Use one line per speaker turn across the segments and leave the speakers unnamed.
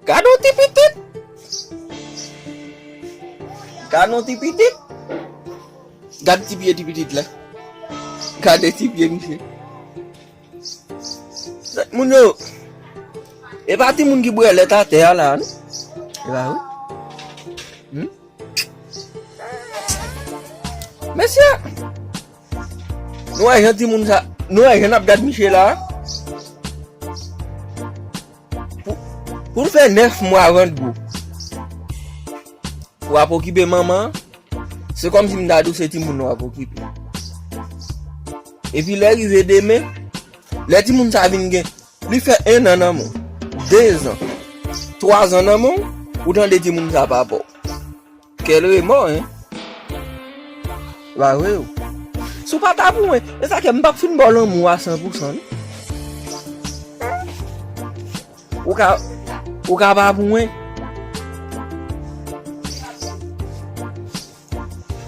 Gado ti pitit. Gado ti pitit. Gade ti pitit là. Gade ti pied Michel. Moun yo. E pa ti moun ki boue let a terre là. E ba oui. Monsieur. Nous a gentil moun ça. Nous a gen ap gade Michel là. Pour faire 9 mois avant de go. Pour occuper maman, c'est comme si m'da dou c'est ti moun a occuper. Et puis l'arrivée demain, les ti moun ça vinn gen, lui fait 1 an nan mon, 2 ans, 3 ans nan mon, ou dans des ti moun ça pas bon. Quel est mort hein. Bah oui. Sou pas ta pou, et ça que m'pa fin bon l'amour à 100%. Ou ka pa pou mwen.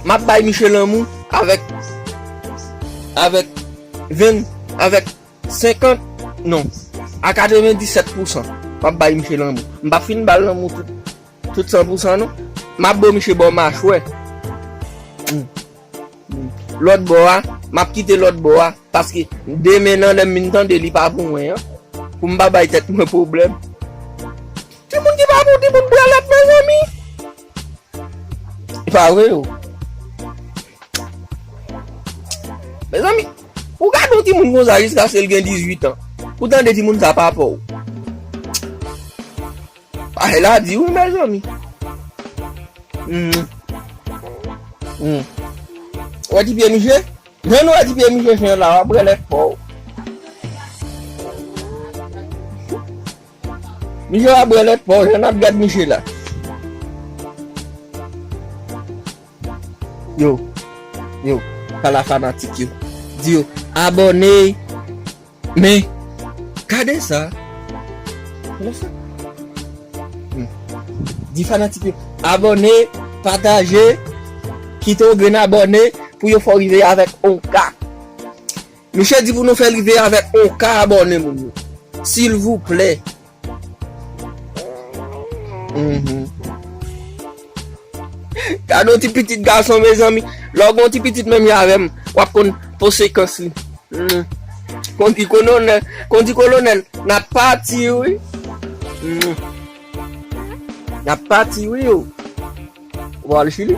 M'a bay Michel Lamou avec 50 non à 97%. M'a bay Michel Lamou. M'a fin bal Lamou tout 100% non. M'a bo Michel bon marche ouais. L'autre bois, m'a quitté l'autre bois parce que demain nan dem min tan de li pa pou mwen. Pour m'pa bay tête mon problème. Ti moun ki pa pou ti moun boire mes amis. Pas vrai ou. Mes amis, ou gade ti moun kon sa jusqu'à ce gen 18 ans. Pourtant de ti moun ça pas pour. Ah elle a dit oui mes amis. Ou ti bien Michel? Non ou ti bien Michel chien là, après les pour. Michel a brûlé pour, je n'ai pas Michel là. Yo, pas la fanatique yo. Dis yo, abonnez. Mais, regardez ça. Dis fanatique yo, abonnez, partagez, quittez au grain abonné pour yo faire arriver avec 1K. Michel dit pour nous faire arriver avec 1K abonnés mon. S'il vous plaît. Kado ti petit garçon mes amis, logon ti petit même avec wap kon conséquence li. Konti colonel n'a parti oui. N'a parti oui yo. Voilà Chili.